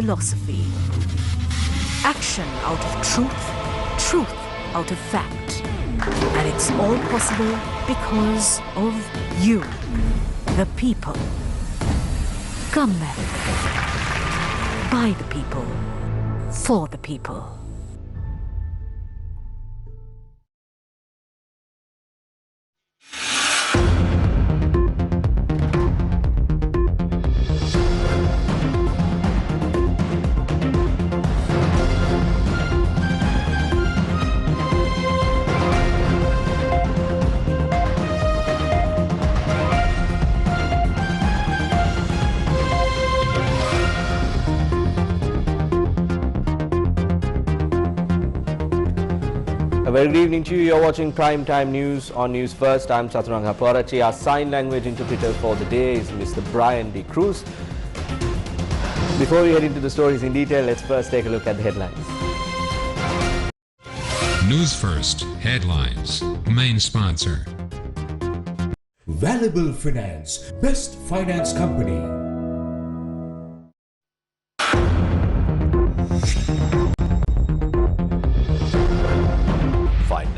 philosophy. Action out of truth, truth out of fact. And it's all possible because of you, the people. Come then. By the people, for the people. A very good evening to you. You're watching Prime Time News on News First. I'm Patriotic. Our sign language interpreter for the day is Mr. Brian D. Cruz. Before we head into the stories in detail, let's first take a look at the headlines. News First headlines. Main sponsor. Valuable Finance, best finance company.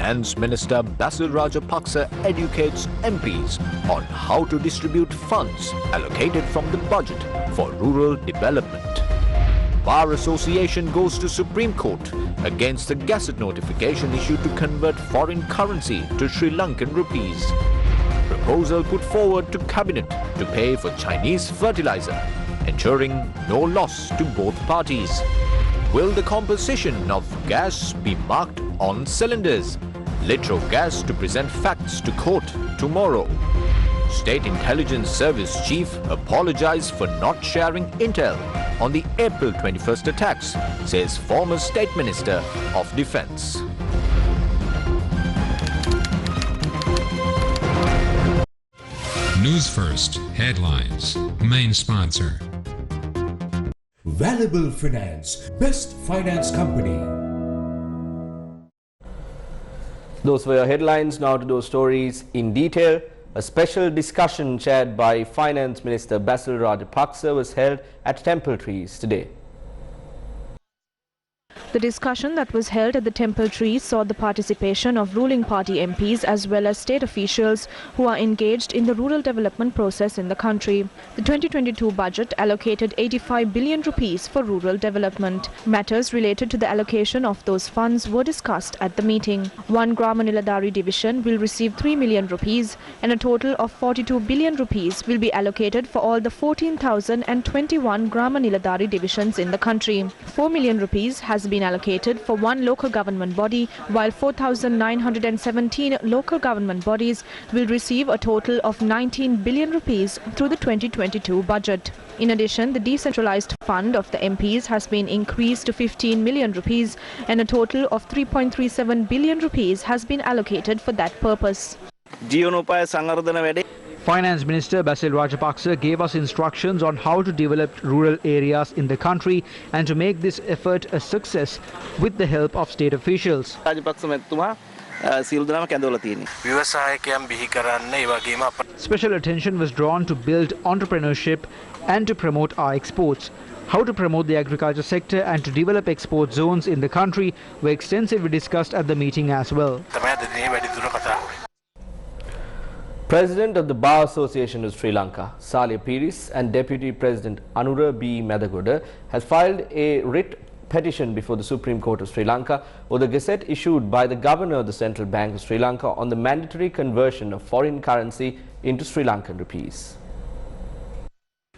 Finance Minister Basil Rajapaksa educates MPs on how to distribute funds allocated from the budget for rural development. Bar Association goes to Supreme Court against the Gazette notification issued to convert foreign currency to Sri Lankan rupees. Proposal put forward to Cabinet to pay for Chinese fertilizer, ensuring no loss to both parties. Will the composition of gas be marked on cylinders? Litro Gas to present facts to court tomorrow. State Intelligence Service Chief apologized for not sharing intel on the April 21st attacks, says former State Minister of Defence. News First headlines. Main sponsor. Valuable Finance, best finance company. Those were your headlines. Now to those stories in detail. A special discussion chaired by Finance Minister Basil Rajapaksa was held at Temple Trees today. The discussion that was held at the Temple Trees saw the participation of ruling party MPs as well as state officials who are engaged in the rural development process in the country. The 2022 budget allocated 85 billion rupees for rural development. Matters related to the allocation of those funds were discussed at the meeting. One Grama Niladhari division will receive 3 million rupees and a total of 42 billion rupees will be allocated for all the 14,021 Grama Niladhari divisions in the country. 4 million rupees has been allocated for one local government body, while 4,917 local government bodies will receive a total of 19 billion rupees through the 2022 budget. In addition, the decentralized fund of the MPs has been increased to 15 million rupees and a total of 3.37 billion rupees has been allocated for that purpose. Finance Minister Basil Rajapaksa gave us instructions on how to develop rural areas in the country and to make this effort a success with the help of state officials. Special attention was drawn to build entrepreneurship and to promote our exports. How to promote the agriculture sector and to develop export zones in the country were extensively discussed at the meeting as well. President of the Bar Association of Sri Lanka, Salya Piris, and Deputy President Anura B. Madagoda has filed a writ petition before the Supreme Court of Sri Lanka over the gazette issued by the Governor of the Central Bank of Sri Lanka on the mandatory conversion of foreign currency into Sri Lankan rupees.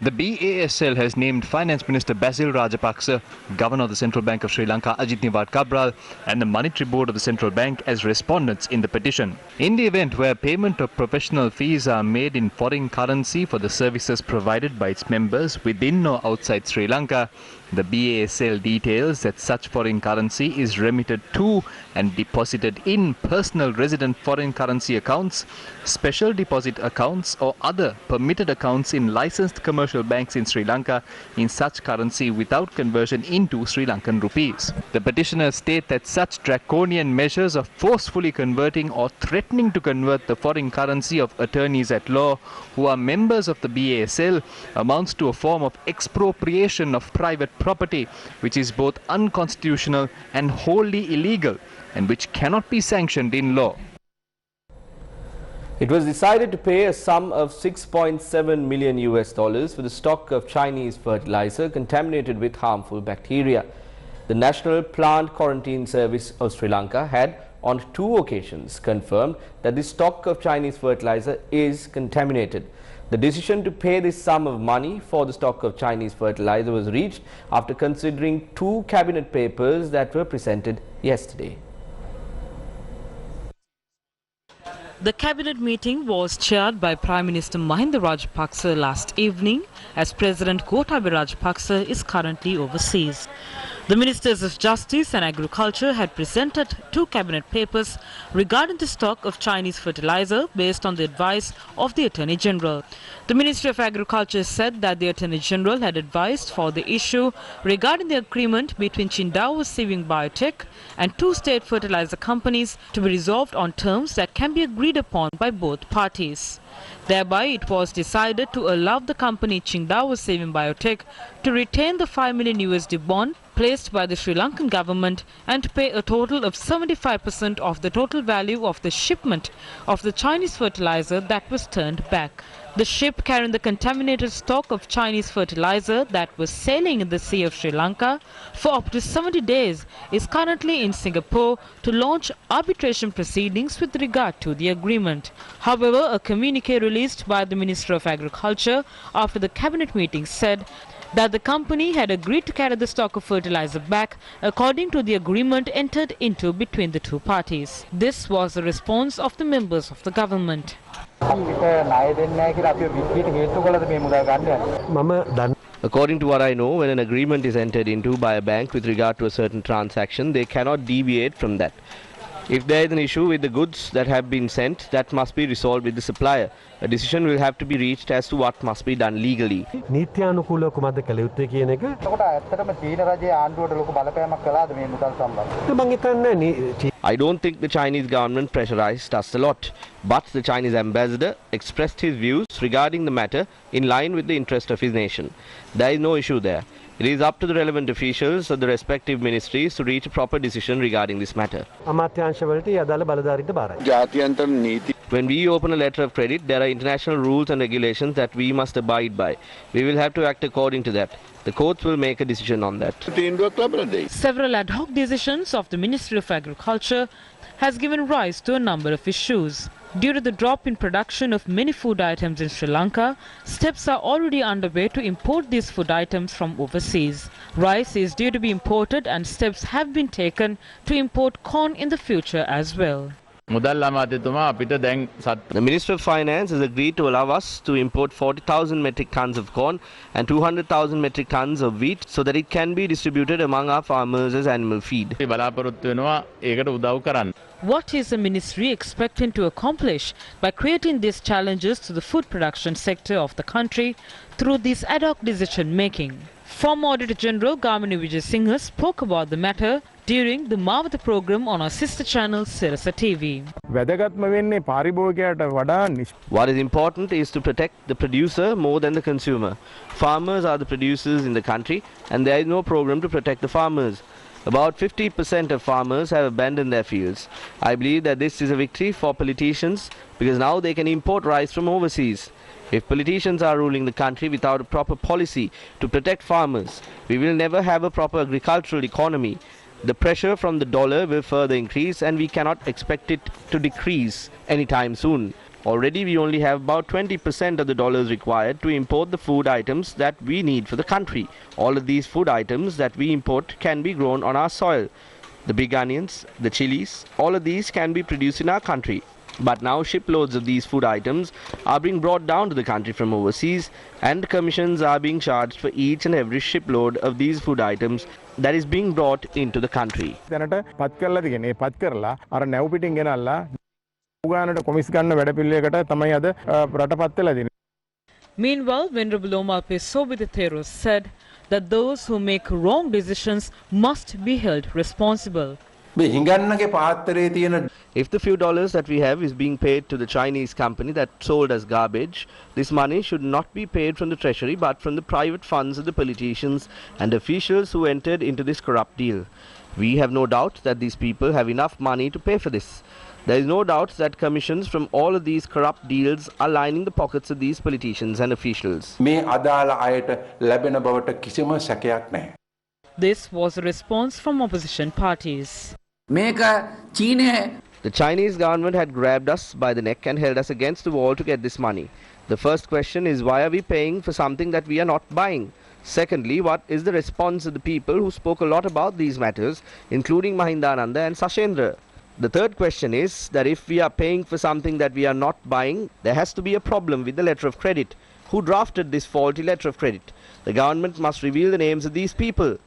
The BASL has named Finance Minister Basil Rajapaksa, Governor of the Central Bank of Sri Lanka Ajit Niwad Cabral and the Monetary Board of the Central Bank as respondents in the petition. In the event where payment of professional fees are made in foreign currency for the services provided by its members within or outside Sri Lanka, the BASL details that such foreign currency is remitted to and deposited in personal resident foreign currency accounts, special deposit accounts or other permitted accounts in licensed commercial banks in Sri Lanka in such currency without conversion into Sri Lankan rupees. The petitioners state that such draconian measures of forcefully converting or threatening to convert the foreign currency of attorneys at law who are members of the BASL amounts to a form of expropriation of private property, which is both unconstitutional and wholly illegal, and which cannot be sanctioned in law. It was decided to pay a sum of $6.7 million for the stock of Chinese fertilizer contaminated with harmful bacteria. The National Plant Quarantine Service of Sri Lanka had on 2 occasions confirmed that the stock of Chinese fertilizer is contaminated. The decision to pay this sum of money for the stock of Chinese fertilizer was reached after considering 2 cabinet papers that were presented yesterday. The cabinet meeting was chaired by Prime Minister Mahinda Rajapaksa last evening, as President Gotabaya Rajapaksa is currently overseas. The Ministers of Justice and Agriculture had presented 2 cabinet papers regarding the stock of Chinese fertilizer based on the advice of the Attorney General. The Ministry of Agriculture said that the Attorney General had advised for the issue regarding the agreement between Qingdao Exim Biotech and 2 state fertilizer companies to be resolved on terms that can be agreed upon by both parties. Thereby, it was decided to allow the company Qingdao Exim Biotech to retain the $5 million bond placed by the Sri Lankan government and to pay a total of 75% of the total value of the shipment of the Chinese fertilizer that was turned back. The ship carrying the contaminated stock of Chinese fertilizer that was sailing in the Sea of Sri Lanka for up to 70 days is currently in Singapore to launch arbitration proceedings with regard to the agreement. However, a communique released by the Minister of Agriculture after the cabinet meeting said that the company had agreed to carry the stock of fertilizer back according to the agreement entered into between the 2 parties. This was the response of the members of the government. According to what I know, when an agreement is entered into by a bank with regard to a certain transaction, they cannot deviate from that. If there is an issue with the goods that have been sent, that must be resolved with the supplier. A decision will have to be reached as to what must be done legally. I don't think the Chinese government pressurized us a lot, but the Chinese ambassador expressed his views regarding the matter in line with the interest of his nation. There is no issue there. It is up to the relevant officials of the respective ministries to reach a proper decision regarding this matter. When we open a letter of credit, there are international rules and regulations that we must abide by. We will have to act according to that. The courts will make a decision on that. Several ad hoc decisions of the Ministry of Agriculture has given rise to a number of issues. Due to the drop in production of many food items in Sri Lanka, steps are already underway to import these food items from overseas. Rice is due to be imported and steps have been taken to import corn in the future as well. The Minister of Finance has agreed to allow us to import 40,000 metric tons of corn and 200,000 metric tons of wheat so that it can be distributed among our farmers as animal feed. What is the ministry expecting to accomplish by creating these challenges to the food production sector of the country through this ad hoc decision making? Former Auditor General Gamini Vijayasinghe spoke about the matter during the Mavata program on our sister channel Sirasa TV. What is important is to protect the producer more than the consumer. Farmers are the producers in the country and there is no program to protect the farmers. About 50% of farmers have abandoned their fields. I believe that this is a victory for politicians because now they can import rice from overseas. If politicians are ruling the country without a proper policy to protect farmers, we will never have a proper agricultural economy. The pressure from the dollar will further increase and we cannot expect it to decrease anytime soon. Already we only have about 20% of the dollars required to import the food items that we need for the country. All of these food items that we import can be grown on our soil. The big onions, the chilies, all of these can be produced in our country. But now shiploads of these food items are being brought down to the country from overseas and commissions are being charged for each and every shipload of these food items that is being brought into the country. Meanwhile, Venerable Omar Pesobitethero said that those who make wrong decisions must be held responsible. If the few dollars that we have is being paid to the Chinese company that sold us garbage, this money should not be paid from the treasury but from the private funds of the politicians and officials who entered into this corrupt deal. We have no doubt that these people have enough money to pay for this. There is no doubt that commissions from all of these corrupt deals are lining the pockets of these politicians and officials. This was a response from opposition parties. The Chinese government had grabbed us by the neck and held us against the wall to get this money. The first question is, why are we paying for something that we are not buying? Secondly, what is the response of the people who spoke a lot about these matters, including Mahindananda and Sashendra? The third question is that if we are paying for something that we are not buying, there has to be a problem with the letter of credit. Who drafted this faulty letter of credit? The government must reveal the names of these people.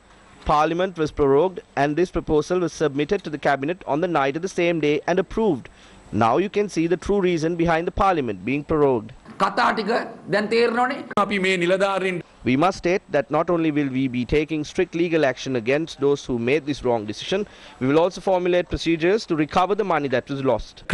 Parliament was prorogued and this proposal was submitted to the cabinet on the night of the same day and approved. Now you can see the true reason behind the parliament being prorogued. We must state that not only will we be taking strict legal action against those who made this wrong decision, we will also formulate procedures to recover the money that was lost.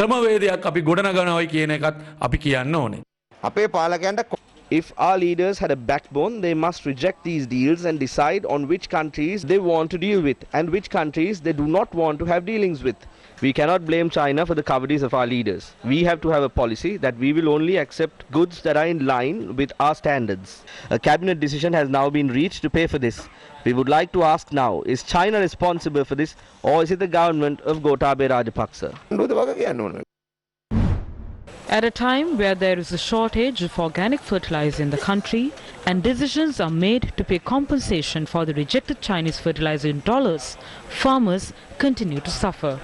If our leaders had a backbone, they must reject these deals and decide on which countries they want to deal with and which countries they do not want to have dealings with. We cannot blame China for the cowardice of our leaders. We have to have a policy that we will only accept goods that are in line with our standards. A cabinet decision has now been reached to pay for this. We would like to ask now, is China responsible for this or is it the government of Gotabaya Rajapaksa? At a time where there is a shortage of organic fertilizer in the country and decisions are made to pay compensation for the rejected Chinese fertilizer in dollars, farmers continue to suffer.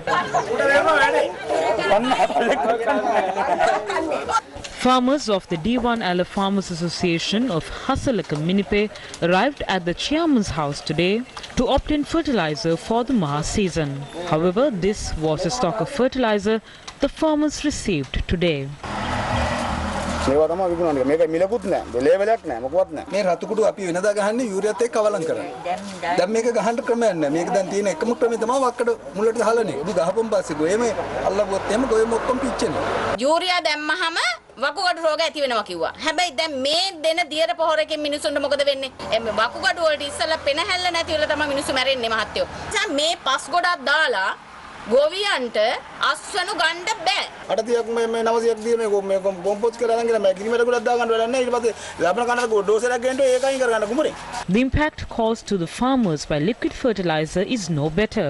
Farmers of the D1 Farmers Association of Hasalaka Minipe arrived at the chairman's house today to obtain fertilizer for the Maha season. However, this was a stock of fertilizer the farmers received today. වකුගඩු රෝග ඇති වෙනවා කිව්වා. හැබැයි දැන් මේ දෙන දියර පොහොරකින් මිනිසුන්ට මොකද වෙන්නේ? එමෙ වකුගඩු වලට ඉස්සලා පෙන හැල්ල නැති වෙලා තමයි මිනිස්සු මැරෙන්නේ මහත්තයෝ. දැන් මේ පස් ගොඩක් දාලා ගෝවියන්ට අස්වනු ගන්න බෑ. 80ක් මේ 900ක් දින මේ කොම්පෝස්ට් කරලා නම් මේ ගිනිමෙට ගොඩක් දා ගන්න වෙලා නැහැ. ඊට පස්සේ ලබන කනට ඩෝස් එකක් ගේන්න ඒකයින් කර ගන්න කුමරේ. The impact caused to the farmers by liquid fertilizer is no better.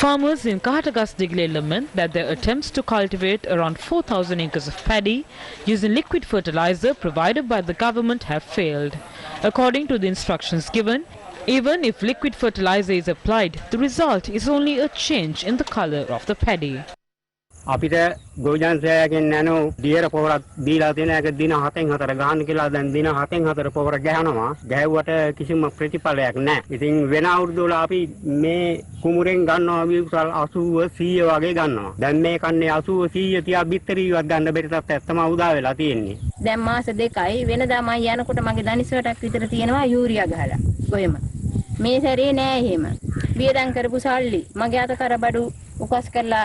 Farmers in Kahatagasdigle lament that their attempts to cultivate around 4,000 acres of paddy using liquid fertilizer provided by the government have failed. According to the instructions given, even if liquid fertilizer is applied, the result is only a change in the color of the paddy. අපිට ගෝජන්සයකින් නෑනෝ දියර පොහොරක් දීලා තියෙන එක දින 7න් 4 ගහන්න කියලා දැන් දින 7න් 4 පොහොර ගහනවා ගහුවට කිසිම ප්‍රතිඵලයක් නැහැ. ඉතින් වෙන අවුරුදු වල අපි මේ කුමුරෙන් ගන්නවා විකුසල් 80 100 වගේ ගන්නවා. දැන් මේ කන්නේ 80 100 තියා බිත්තරියවත් ගන්න බැරි තත්ත්වයක් තමයි උදා වෙලා තියෙන්නේ. දැන් මාස දෙකයි වෙනදා මම යනකොට මගේ දනිසටක් විතර තියෙනවා යූරියා ගහලා. කොහෙම. මේ සැරේ නෑ එහෙම. වියදම් කරපු සල්ලි මගේ අත කරබඩු උකස් කරලා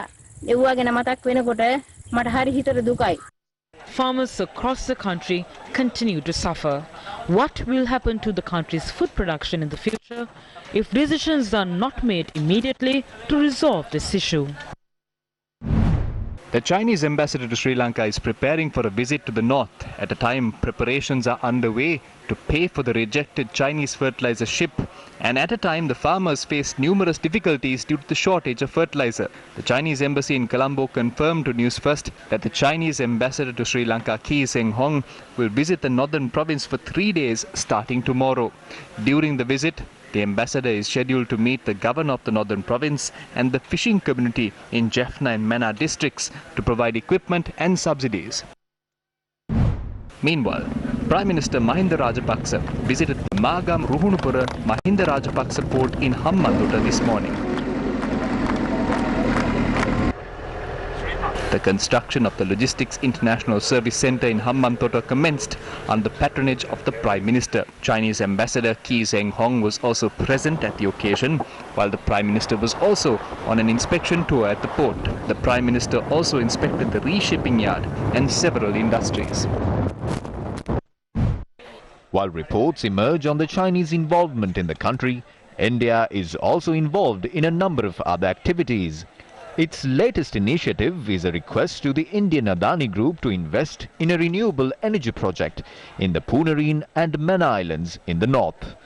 Farmers across the country continue to suffer. What will happen to the country's food production in the future if decisions are not made immediately to resolve this issue? The Chinese ambassador to Sri Lanka is preparing for a visit to the north at a time preparations are underway to pay for the rejected Chinese fertilizer ship, and at a time the farmers face numerous difficulties due to the shortage of fertilizer. The Chinese embassy in Colombo confirmed to Newsfirst that the Chinese ambassador to Sri Lanka, Kee Seng-hong, will visit the northern province for 3 days starting tomorrow. During the visit, the ambassador is scheduled to meet the governor of the northern province and the fishing community in Jaffna and Mana districts to provide equipment and subsidies. Meanwhile, Prime Minister Mahinda Rajapaksa visited the Magam Ruhunupura Mahinda Rajapaksa port in Hambantota this morning. The construction of the Logistics International Service Centre in Hambantota commenced under patronage of the Prime Minister. Chinese Ambassador Ki Zheng-hong was also present at the occasion, while the Prime Minister was also on an inspection tour at the port. The Prime Minister also inspected the reshipping yard and several industries. While reports emerge on the Chinese involvement in the country, India is also involved in a number of other activities. Its latest initiative is a request to the Indian Adani Group to invest in a renewable energy project in the Punarine and Manna Islands in the north.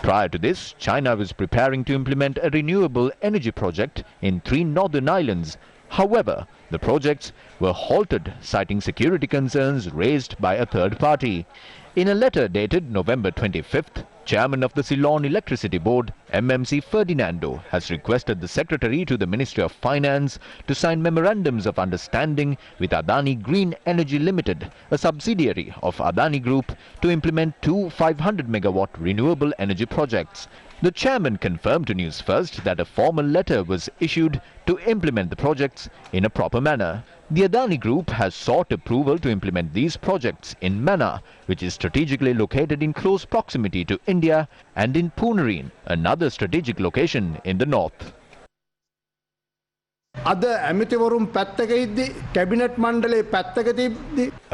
Prior to this, China was preparing to implement a renewable energy project in 3 northern islands. However, the projects were halted, citing security concerns raised by a third party. In a letter dated November 25th, Chairman of the Ceylon Electricity Board, MMC Ferdinando, has requested the Secretary to the Ministry of Finance to sign memorandums of understanding with Adani Green Energy Limited, a subsidiary of Adani Group, to implement 2 500-megawatt renewable energy projects. The chairman confirmed to Newsfirst that a formal letter was issued to implement the projects in a proper manner. The Adani Group has sought approval to implement these projects in Manna, which is strategically located in close proximity to India, and in Punarine, another strategic location in the north. A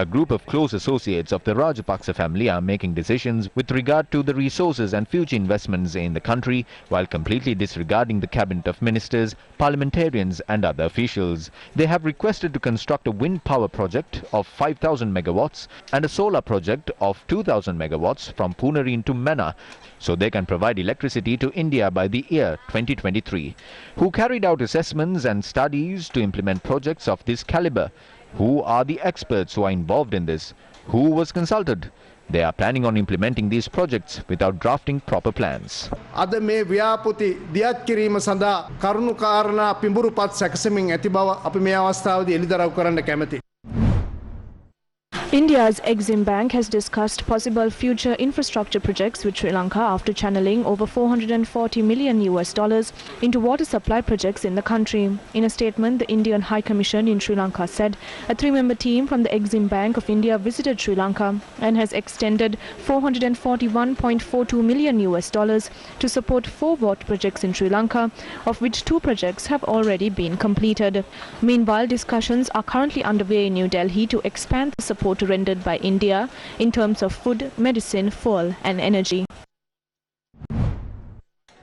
group of close associates of the Rajapaksa family are making decisions with regard to the resources and future investments in the country, while completely disregarding the cabinet of ministers, parliamentarians and other officials. They have requested to construct a wind power project of 5,000 megawatts and a solar project of 2,000 megawatts from Punarine to Manna, so they can provide electricity to India by the year 2023. Who carried out assessments and studies to implement projects of this caliber? Who are the experts who are involved in this? Who was consulted? They are planning on implementing these projects without drafting proper plans. India's Exim Bank has discussed possible future infrastructure projects with Sri Lanka after channeling over $440 million into water supply projects in the country. In a statement, the Indian High Commission in Sri Lanka said a 3-member team from the Exim Bank of India visited Sri Lanka and has extended $441.42 million to support 4 water projects in Sri Lanka, of which 2 projects have already been completed. Meanwhile, discussions are currently underway in New Delhi to expand the support rendered by India in terms of food, medicine, fuel and energy.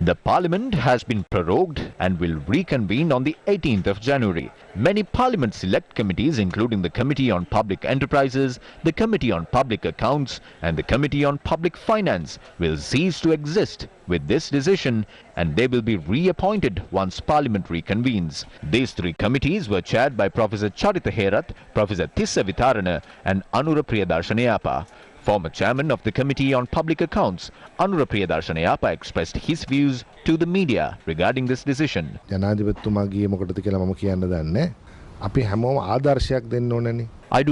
The Parliament has been prorogued and will reconvene on the 18th of January. Many Parliament select committees, including the Committee on Public Enterprises, the Committee on Public Accounts and the Committee on Public Finance, will cease to exist with this decision, and they will be reappointed once Parliament reconvenes. These 3 committees were chaired by Professor Charita Herath, Professor Tissa Vitarana and Anura Priyadarshanayappah. Former chairman of the Committee on Public Accounts, Anura Priyadarshanayappah, expressed his views to the media regarding this decision. I do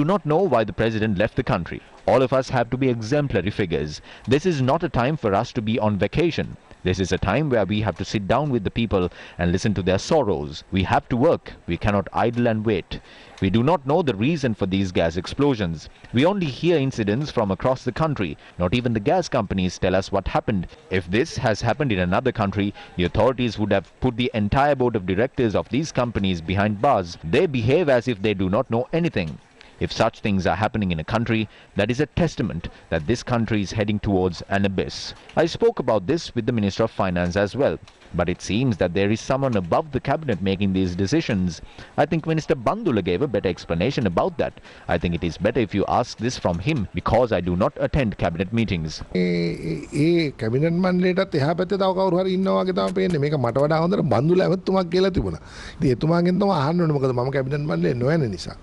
not know why the president left the country. All of us have to be exemplary figures. This is not a time for us to be on vacation. This is a time where we have to sit down with the people and listen to their sorrows. We have to work. We cannot idle and wait. We do not know the reason for these gas explosions. We only hear incidents from across the country. Not even the gas companies tell us what happened. If this has happened in another country, the authorities would have put the entire board of directors of these companies behind bars. They behave as if they do not know anything. If such things are happening in a country, that is a testament that this country is heading towards an abyss. I spoke about this with the Minister of Finance as well. But it seems that there is someone above the cabinet making these decisions. I think Minister Bandula gave a better explanation about that. I think it is better if you ask this from him, because I do not attend cabinet meetings. cabinet mandate එහා පැත්තේ තව කවුරු හරි ඉන්නවා වගේ තමයි පේන්නේ. මේක මට වඩා හොඳට බන්දුලා ඇමතුමක් කියලා තිබුණා. ඉතින් එතුමාගෙන් තමයි අහන්න ඕනේ, මොකද මම cabinet mandate නොයන නිසා.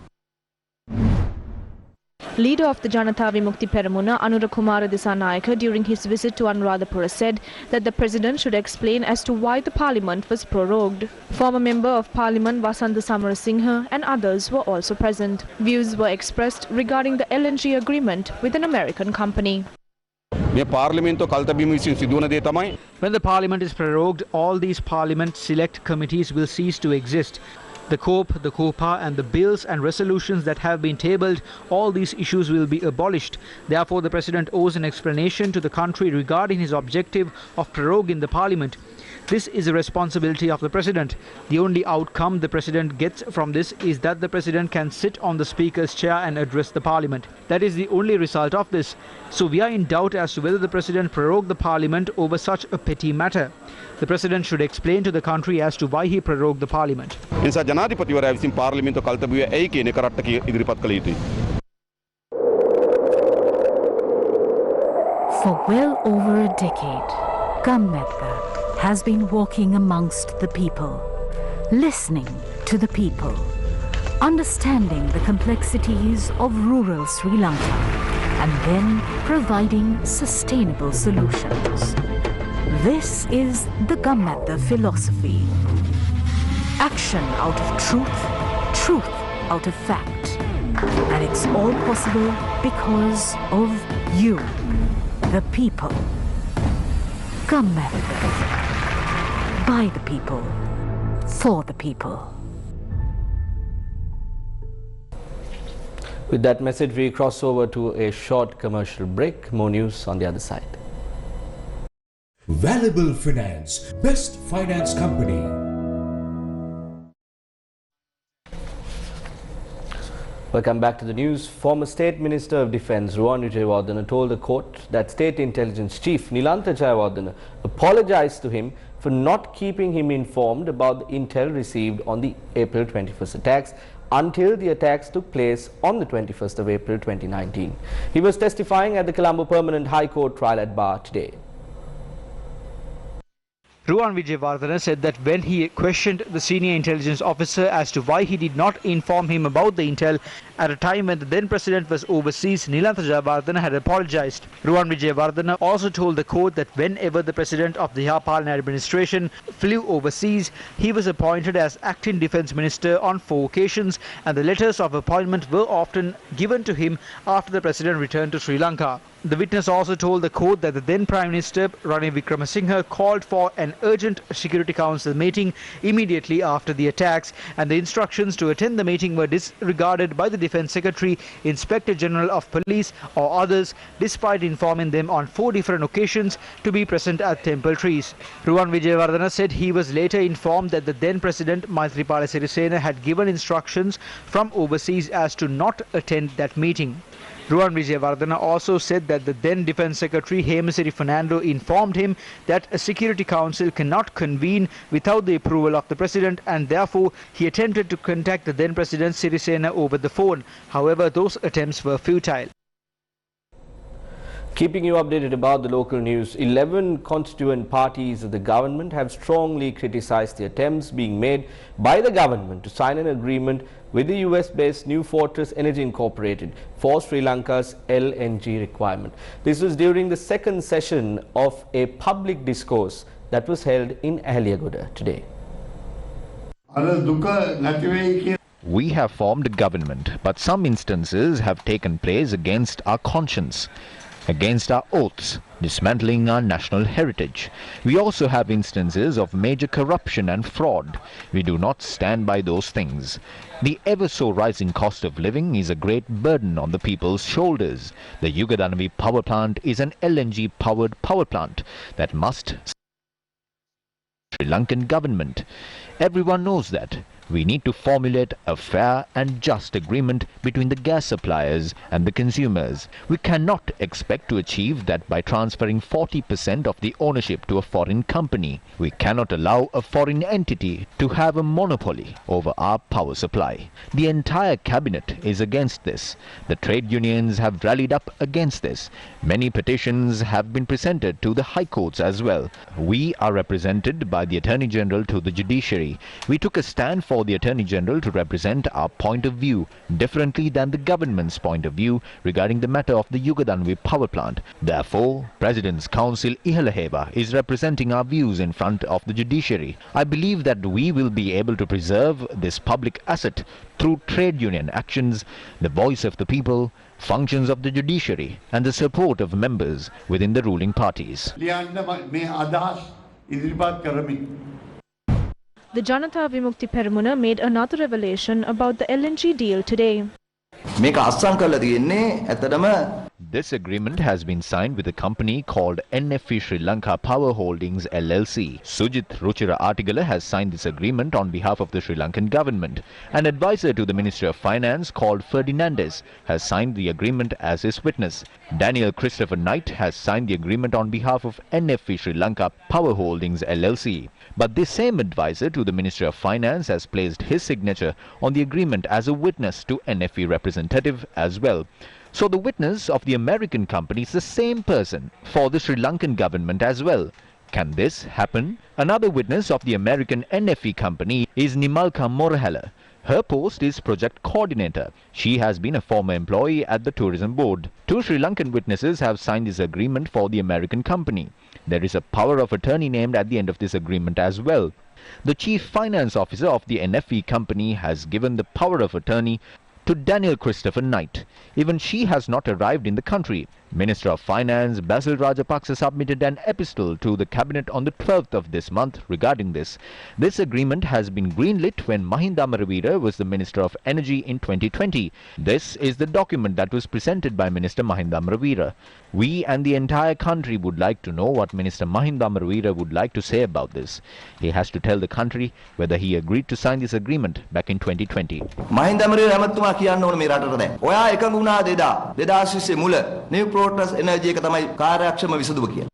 Leader of the Janata Vimukti Peramuna, Anura Kumara Disanayake, during his visit to Anuradhapura said that the president should explain as to why the parliament was prorogued. Former member of parliament Vasanta Samarasinghe and others were also present. Views were expressed regarding the LNG agreement with an American company. When the parliament is prorogued, all these parliament select committees will cease to exist. The COPE, the COPA and the bills and resolutions that have been tabled, all these issues will be abolished. Therefore, the President owes an explanation to the country regarding his objective of proroguing the Parliament. This is a responsibility of the President. The only outcome the President gets from this is that the President can sit on the Speaker's chair and address the Parliament. That is the only result of this. So we are in doubt as to whether the President prorogued the Parliament over such a petty matter. The President should explain to the country as to why he prorogued the Parliament. For well over a decade, Gammetha has been walking amongst the people, listening to the people, understanding the complexities of rural Sri Lanka, and then providing sustainable solutions. This is the Gammetha philosophy. Action out of truth, truth out of fact. And it's all possible because of you, the people. Gammetha. By the people, for the people. With that message, we cross over to a short commercial break. More news on the other side. Valuable Finance, best finance company. Welcome back to the news. Former State Minister of Defence Ruwan Wijewardena told the court that State Intelligence Chief Nilantha Jayawardena apologised to him for not keeping him informed about the intel received on the April 21st attacks until the attacks took place on the 21st of April 2019. He was testifying at the Colombo Permanent High Court trial at bar today. Ruwan Wijewardena said that when he questioned the senior intelligence officer as to why he did not inform him about the intel at a time when the then president was overseas, Nilantha Jayawardena had apologized. Ruwan Wijewardena also told the court that whenever the president of the Yapalana administration flew overseas, he was appointed as acting defense minister on 4 occasions, and the letters of appointment were often given to him after the president returned to Sri Lanka. The witness also told the court that the then Prime Minister Ranil Wickremesinghe called for an urgent Security Council meeting immediately after the attacks, and the instructions to attend the meeting were disregarded by the Defence Secretary, Inspector General of Police or others, despite informing them on 4 different occasions to be present at Temple Trees. Ruwan Wijewardena said he was later informed that the then President Maithripala Sirisena had given instructions from overseas as to not attend that meeting. Ruwan Wijewardena also said that the then Defence Secretary Hemasiri Fernando informed him that a Security Council cannot convene without the approval of the President, and therefore he attempted to contact the then President Sirisena over the phone. However, those attempts were futile. Keeping you updated about the local news, 11 constituent parties of the government have strongly criticized the attempts being made by the government to sign an agreement with the US-based New Fortress Energy Incorporated for Sri Lanka's LNG requirement. This was during the second session of a public discourse that was held in Ahaliyagoda today. We have formed a government, but some instances have taken place against our conscience, against our oaths, dismantling our national heritage. We also have instances of major corruption and fraud. We do not stand by those things. The ever so rising cost of living is a great burden on the people's shoulders. The Yugadanavi power plant is an LNG powered power plant that must Sri Lankan government. Everyone knows that. We need to formulate a fair and just agreement between the gas suppliers and the consumers. We cannot expect to achieve that by transferring 40% of the ownership to a foreign company. We cannot allow a foreign entity to have a monopoly over our power supply. The entire cabinet is against this. The trade unions have rallied up against this. Many petitions have been presented to the high courts as well. We are represented by the Attorney General to the judiciary. We took a stand for the Attorney General to represent our point of view differently than the government's point of view regarding the matter of the Yugadanavi power plant. Therefore, President's Counsel Ihalaheva is representing our views in front of the judiciary. I believe that we will be able to preserve this public asset through trade union actions, the voice of the people, functions of the judiciary, and the support of members within the ruling parties. The The Janata Vimukti Peramuna made another revelation about the LNG deal today. This agreement has been signed with a company called NFE Sri Lanka Power Holdings LLC. Sujit Ruchira Artigala has signed this agreement on behalf of the Sri Lankan government. An advisor to the Minister of Finance called Ferdinandez has signed the agreement as his witness. Daniel Christopher Knight has signed the agreement on behalf of NFE Sri Lanka Power Holdings LLC. But this same advisor to the Minister of Finance has placed his signature on the agreement as a witness to NFE representative as well. So the witness of the American company is the same person for the Sri Lankan government as well. Can this happen? Another witness of the American NFE company is Nimalka Morhala. Her post is project coordinator. She has been a former employee at the tourism board. Two Sri Lankan witnesses have signed this agreement for the American company. There is a power of attorney named at the end of this agreement as well. The chief finance officer of the NFE company has given the power of attorney to Daniel Christopher Knight. Even she has not arrived in the country. Minister of Finance Basil Rajapaksa submitted an epistle to the cabinet on the 12th of this month regarding this. This agreement has been greenlit when Mahinda Amaravira was the Minister of Energy in 2020. This is the document that was presented by Minister Mahinda Amaravira. We and the entire country would like to know what Minister Mahinda Amaravira would like to say about this. He has to tell the country whether he agreed to sign this agreement back in 2020. Mahinda Amaravira හැමතුමා කියන්න ඕනේ මේ රටට දැන්. ඔයා එකඟ වුණාද එදා 2020 මුල Newsfirst energy එක තමයි කාර්යක්ෂම විසඳුම කියන්නේ.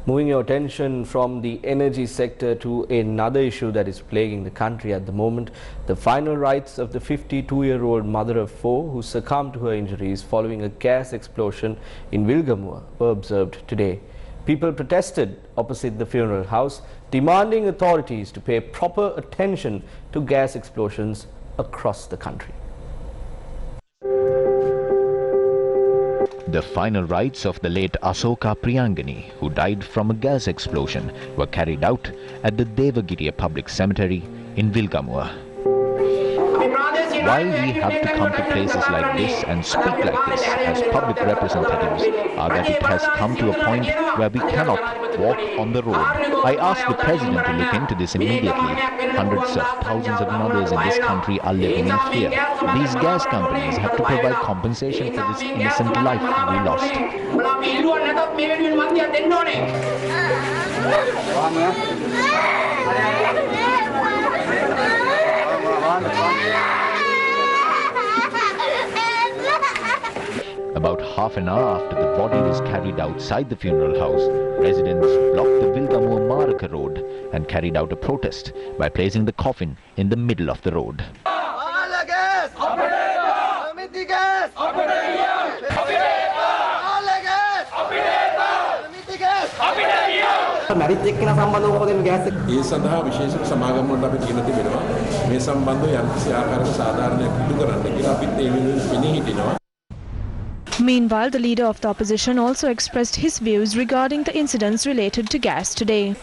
Moving your attention from the energy sector to another issue that is plaguing the country at the moment, the final rites of the 52-year-old mother of four who succumbed to her injuries following a gas explosion in Vilgamur were observed today. People protested opposite the funeral house, demanding authorities to pay proper attention to gas explosions across the country. The final rites of the late Asoka Priyangani, who died from a gas explosion, were carried out at the Devagiriya Public Cemetery in Vilgamur. Why we have to come to places like this and speak like this as public representatives are that it has come to a point where we cannot walk on the road. I ask the President to look into this immediately. Hundreds of thousands of mothers in this country are living in fear. These gas companies have to provide compensation for this innocent life we lost. About half an hour after the body was carried outside the funeral house, residents blocked the Vilgamur Maraka road and carried out a protest by placing the coffin in the middle of the road. ඒ සඳහා විශේෂ සමාගම් වලට අපි කියන තිබෙනවා මේ සම්බන්ධව යම්කිසි ආකාරයක සාධාරණයක් ඉටු කරන්න කියලා අපිත් ඒ වෙනුවෙන් පෙනී හිටිනවා. Meanwhile, the leader of the opposition also expressed his views regarding the incidents related to gas today.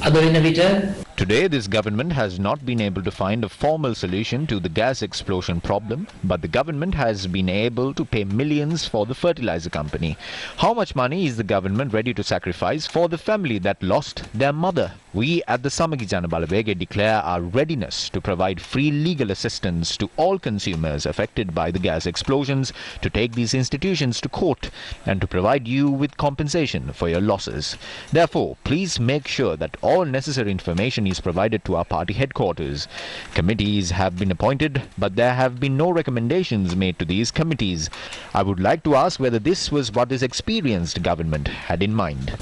Today, this government has not been able to find a formal solution to the gas explosion problem, but the government has been able to pay millions for the fertilizer company. How much money is the government ready to sacrifice for the family that lost their mother? We at the Samagi Jana Balawege declare our readiness to provide free legal assistance to all consumers affected by the gas explosions, to take these institutions to court and to provide you with compensation for your losses. Therefore, please make sure that all necessary information is provided to our party headquarters. Committees have been appointed, but there have been no recommendations made to these committees. I would like to ask whether this was what this experienced government had in mind.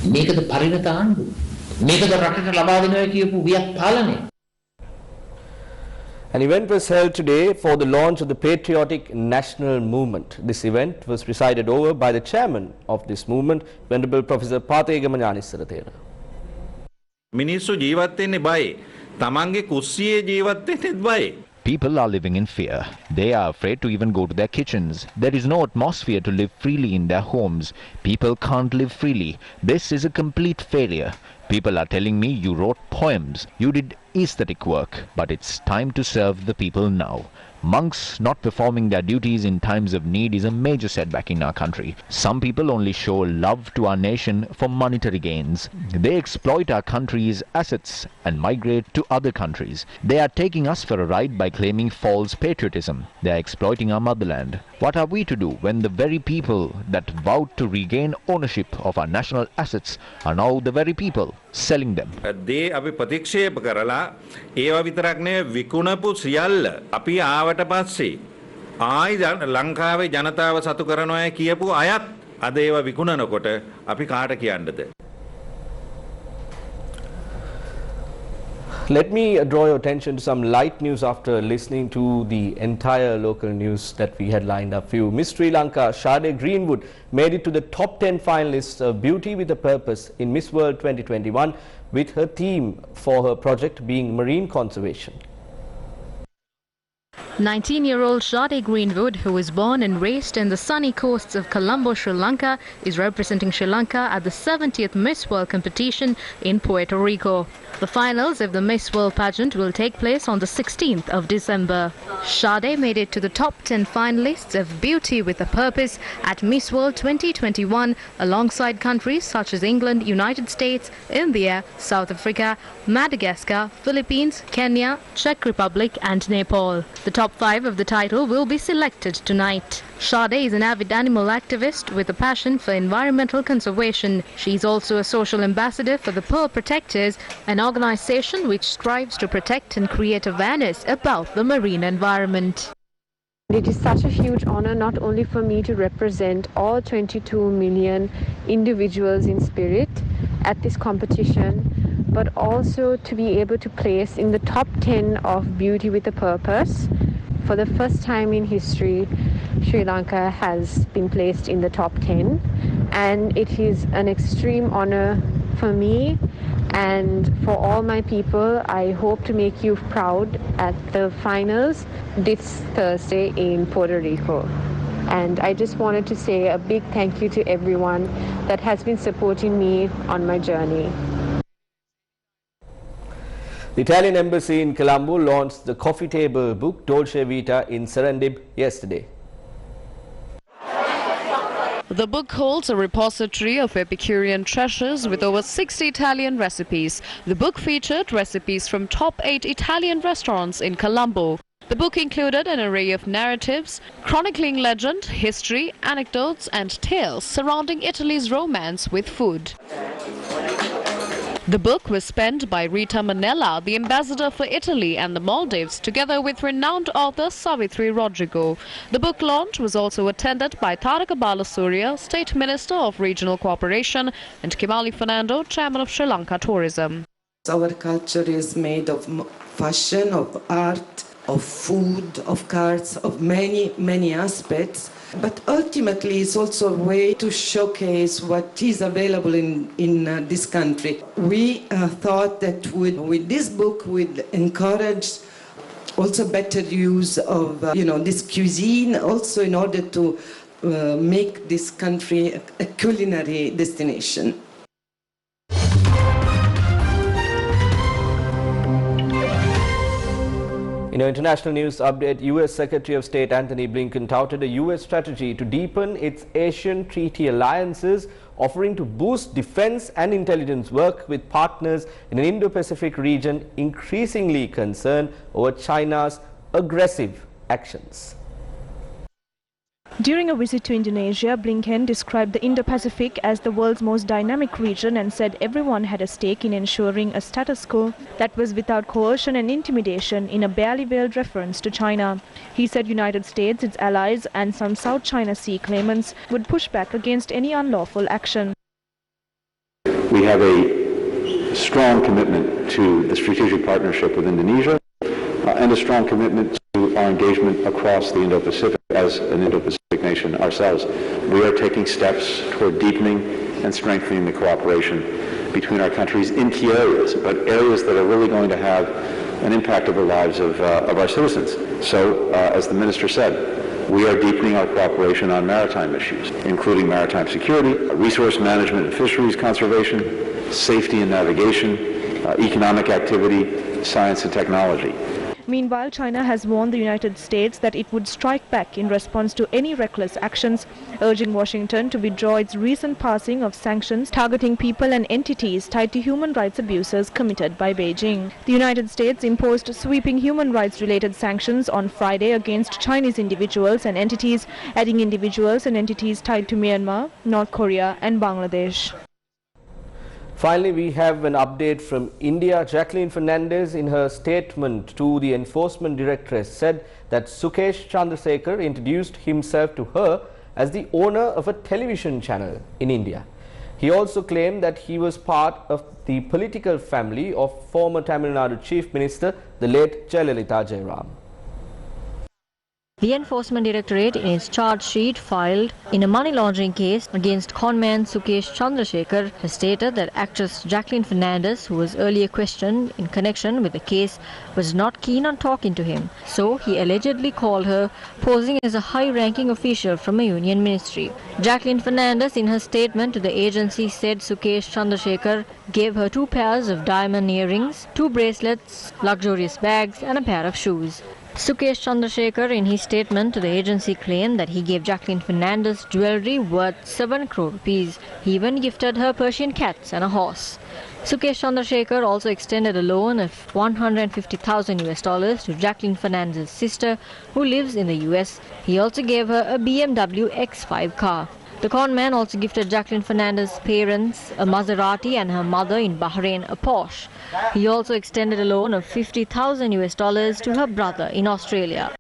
An event was held today for the launch of the Patriotic National Movement. This event was presided over by the chairman of this movement, Venerable Professor Patriotic. මිනිස්සු ජීවත් වෙන්නේ බයි. තමන්ගේ කුස්සියේ ජීවත් වෙන්නේත් බයි. People are living in fear. They are afraid to even go to their kitchens. There is no atmosphere to live freely in their homes. People can't live freely. This is a complete failure. People are telling me you wrote poems, you did aesthetic work, but it's time to serve the people now. Monks not performing their duties in times of need is a major setback in our country. Some people only show love to our nation for monetary gains. They exploit our country's assets and migrate to other countries. They are taking us for a ride by claiming false patriotism. They are exploiting our motherland. What are we to do when the very people that vowed to regain ownership of our national assets are now the very people selling them? දේ අපි ප්‍රතික්ෂේප කරලා ඒවා විතරක් නෙවෙයි විකුණපු සියල්ල අපි ආවට පස්සේ ආයි ලංකාවේ ජනතාව සතු කරනවා කියපු අයත් අද ඒවා විකුණනකොට අපි කාට කියන්නද? Let me draw your attention to some light news after listening to the entire local news that we had lined up for you. Miss Sri Lanka Sade Greenwood made it to the top 10 finalists of Beauty with a Purpose in Miss World 2021, with her theme for her project being marine conservation. 19-year-old Sade Greenwood, who was born and raised in the sunny coasts of Colombo, Sri Lanka, is representing Sri Lanka at the 70th Miss World competition in Puerto Rico. The finals of the Miss World pageant will take place on the 16th of December. Sade made it to the top 10 finalists of Beauty with a Purpose at Miss World 2021 alongside countries such as England, United States, India, South Africa, Madagascar, Philippines, Kenya, Czech Republic and Nepal. The top 5 of the title will be selected tonight. Sade is an avid animal activist with a passion for environmental conservation. She is also a social ambassador for the Pearl Protectors, an organization which strives to protect and create awareness about the marine environment. It is such a huge honor not only for me to represent all 22 million individuals in spirit at this competition, but also to be able to place in the top 10 of Beauty with a Purpose. For the first time in history, Sri Lanka has been placed in the top 10, and it is an extreme honor for me and for all my people. I hope to make you proud at the finals this Thursday in Puerto Rico. And I just wanted to say a big thank you to everyone that has been supporting me on my journey. The Italian embassy in Colombo launched the coffee table book Dolce Vita in Serendip yesterday. The book holds a repository of Epicurean treasures with over 60 Italian recipes. The book featured recipes from top 8 Italian restaurants in Colombo. The book included an array of narratives chronicling legend, history, anecdotes and tales surrounding Italy's romance with food. The book was penned by Rita Manella, the ambassador for Italy and the Maldives, together with renowned author Savitri Rodrigo. The book launch was also attended by Taraka Balasuriya, State Minister of Regional Cooperation, and Kimali Fernando, Chairman of Sri Lanka Tourism. Our culture is made of fashion, of art, of food, of cards, of many aspects. But ultimately, it's also a way to showcase what is available in this country. We thought that with this book, we'd encourage also better use of this cuisine, also in order to make this country a culinary destination. In our international news update, U.S. Secretary of State Antony Blinken touted a U.S. strategy to deepen its Asian treaty alliances, offering to boost defense and intelligence work with partners in an Indo-Pacific region increasingly concerned over China's aggressive actions. During a visit to Indonesia, Blinken described the Indo-Pacific as the world's most dynamic region and said everyone had a stake in ensuring a status quo that was without coercion and intimidation, in a barely veiled reference to China. He said United States, its allies and some South China Sea claimants would push back against any unlawful action. We have a strong commitment to the strategic partnership with Indonesia and a strong commitment to our engagement across the Indo-Pacific as an Indo-Pacific nation ourselves. We are taking steps toward deepening and strengthening the cooperation between our countries in key areas, but areas that are really going to have an impact over the lives of our citizens. So, as the Minister said, we are deepening our cooperation on maritime issues, including maritime security, resource management and fisheries conservation, safety and navigation, economic activity, science and technology. Meanwhile, China has warned the United States that it would strike back in response to any reckless actions, urging Washington to withdraw its recent passing of sanctions targeting people and entities tied to human rights abuses committed by Beijing. The United States imposed sweeping human rights-related sanctions on Friday against Chinese individuals and entities, adding individuals and entities tied to Myanmar, North Korea and Bangladesh. Finally, we have an update from India. Jacqueline Fernandez, in her statement to the Enforcement Directorate, said that Sukesh Chandrasekhar introduced himself to her as the owner of a television channel in India. He also claimed that he was part of the political family of former Tamil Nadu Chief Minister, the late Jayalalitha Jayaraman. The Enforcement Directorate, in its charge sheet filed in a money laundering case against conman Sukesh Chandrasekhar, has stated that actress Jacqueline Fernandez, who was earlier questioned in connection with the case, was not keen on talking to him. So he allegedly called her, posing as a high-ranking official from a union ministry. Jacqueline Fernandez, in her statement to the agency, said Sukesh Chandrasekhar gave her 2 pairs of diamond earrings, 2 bracelets, luxurious bags and a pair of shoes. Sukesh Chandrasekhar, in his statement to the agency, claimed that he gave Jacqueline Fernandez jewellery worth 7 crore rupees. He even gifted her Persian cats and a horse. Sukesh Chandrasekhar also extended a loan of $150,000 to Jacqueline Fernandez's sister, who lives in the US. He also gave her a BMW X5 car. The conman also gifted Jacqueline Fernandez's parents a Maserati and her mother in Bahrain a Porsche. He also extended a loan of $50,000 to her brother in Australia.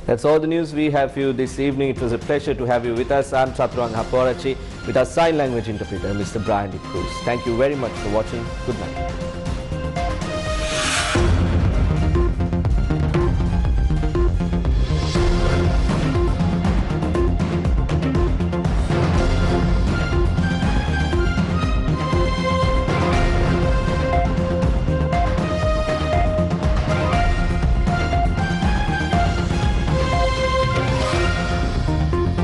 That's all the news we have for you this evening. It was a pleasure to have you with us. I'm Chaturang Haporachi with our sign language interpreter, Mr. Brian De Cruz. Thank you very much for watching. Good night.